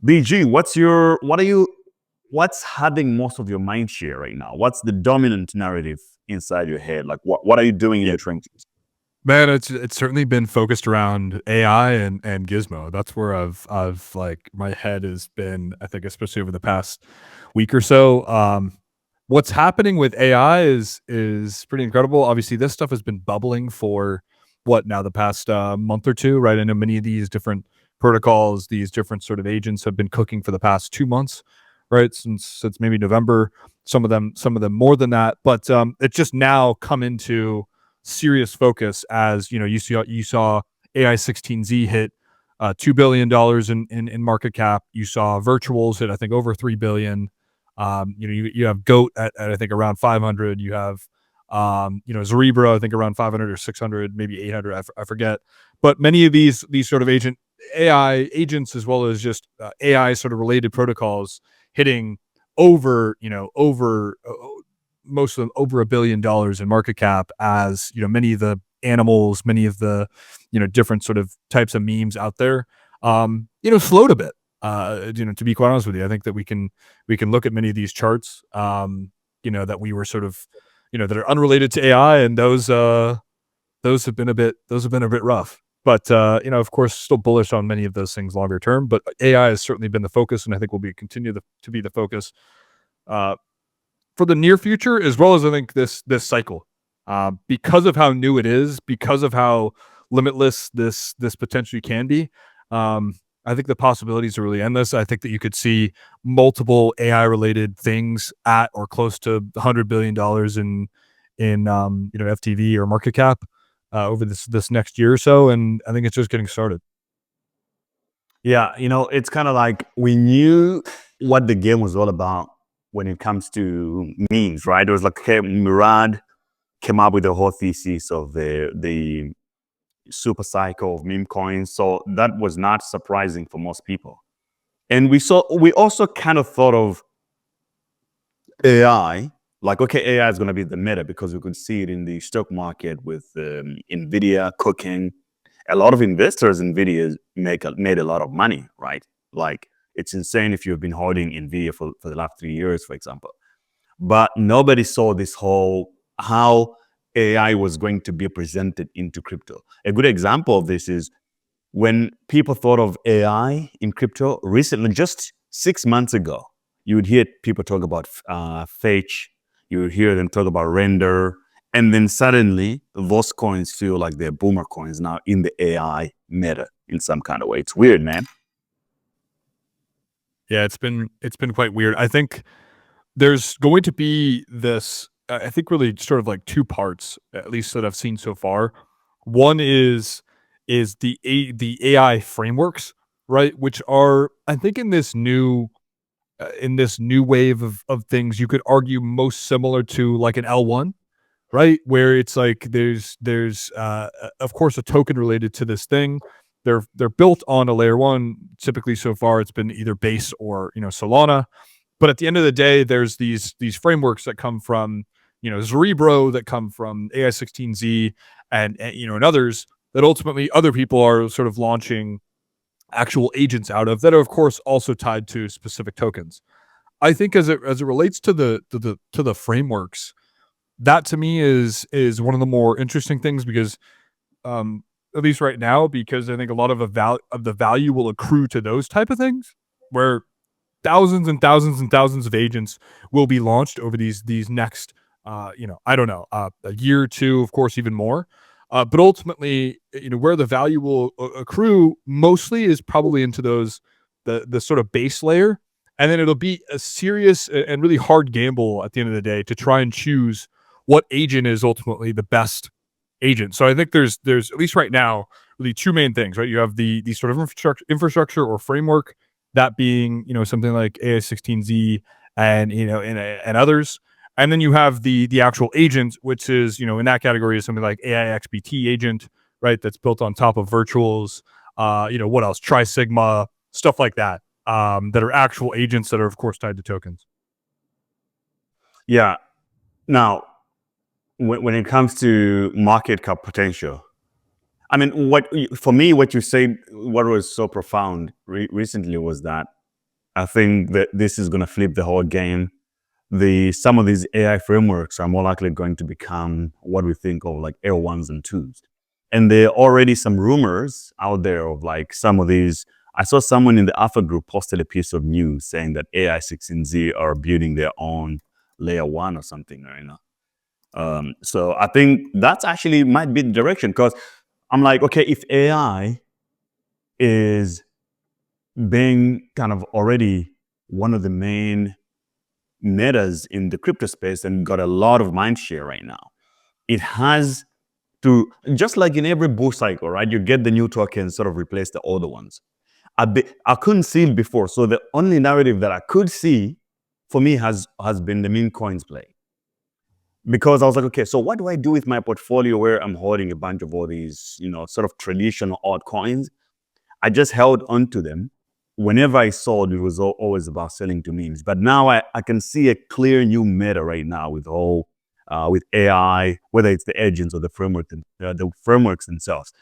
BG, what's having most of your mind share right now? What's the dominant narrative inside your head? Like what are you doing in your trenches? Man, it's certainly been focused around AI and Gizmo. That's where I've like my head has been, I think, especially over the past week or so. What's happening with AI is pretty incredible. Obviously, this stuff has been bubbling for what now the past month or two, right? I know many of these different protocols, these different sort of agents have been cooking for the past 2 months, right? Since maybe November. Some of them more than that, but it's just now come into serious focus as you saw AI 16Z hit $2 billion in market cap. You saw virtuals hit I think over 3 billion. You have Goat at I think around 500. You have Cerebro I think around 500 or 600, maybe 800. I forget. But many of these sort of AI agents as well as just AI sort of related protocols hitting over most of them over $1 billion in market cap, as many of the animals, many of the different sort of types of memes out there slowed a bit. To be quite honest with you, I think that we can look at many of these charts that we were sort of that are unrelated to AI, and those have been a bit rough. But of course, still bullish on many of those things longer term. But AI has certainly been the focus, and I think will to be the focus uh, for the near future, as well as I think this cycle, because of how new it is, because of how limitless this potentially can be. I think the possibilities are really endless. I think that you could see multiple AI related things at or close to $100 billion in FTV or market cap over this next year or so, and I think it's just getting started. Yeah, it's kind of like we knew what the game was all about when it comes to memes, right? It was like, okay, Murad came up with the whole thesis of the super cycle of meme coins. So that was not surprising for most people. And we also kind of thought of AI, like, okay, AI is going to be the meta because we could see it in the stock market with Nvidia cooking. A lot of investors in Nvidia made a lot of money, right? Like, it's insane if you've been holding Nvidia for the last 3 years, for example. But nobody saw this whole how AI was going to be presented into crypto. A good example of this is when people thought of AI in crypto recently, just 6 months ago, you would hear people talk about fetch, you would hear them talk about render, and then suddenly those coins feel like they're boomer coins now in the AI meta in some kind of way. It's weird, man. Yeah, it's been quite weird. I think there's going to be this. I think really sort of like two parts, at least that I've seen so far. One is the AI frameworks, right? Which are I think in this new wave of things, you could argue most similar to like an L1, right? Where it's like there's of course a token related to this thing. They're built on a layer one. Typically, so far, it's been either base or Solana. But at the end of the day, there's these frameworks that come from Cerebro, that come from AI16Z, and others that ultimately other people are sort of launching actual agents out of, that are of course also tied to specific tokens. I think as it relates to the frameworks, that to me is one of the more interesting things, because at least right now, because I think a lot of the value will accrue to those type of things, where thousands and thousands and thousands of agents will be launched over these next I don't know, a year or two, of course, even more. But ultimately, where the value will accrue mostly is probably into the sort of base layer, and then it'll be a serious and really hard gamble at the end of the day to try and choose what agent is ultimately the best agent. So I think there's at least right now really two main things, right? You have the sort of infrastructure or framework, that being something like AI16Z and others, and then you have the actual agent, which is in that category is something like AIXBT agent, right? That's built on top of virtuals. What else? Tri Sigma, stuff like that. That are actual agents that are of course tied to tokens. Yeah. Now, when it comes to market cap potential, I mean, for me, what you said, what was so profound recently was that I think that this is going to flip the whole game. Some of these AI frameworks are more likely going to become what we think of like L1s and 2s. And there are already some rumors out there of like some of these. I saw someone in the Alpha group posted a piece of news saying that AI 16Z are building their own layer 1 or something right now. So I think that's actually might be the direction, because I'm like, okay, if AI is being kind of already one of the main metas in the crypto space and got a lot of mind share right now, it has to, just like in every bull cycle, right? You get the new tokens sort of replace the older ones. I couldn't see it before. So the only narrative that I could see for me has been the Memecoins play. Because I was like, okay, so what do I do with my portfolio where I'm holding a bunch of all these, sort of traditional altcoins? I just held onto them. Whenever I sold, it was always about selling to memes. But now I can see a clear new meta right now with AI, whether it's the agents or the frameworks themselves.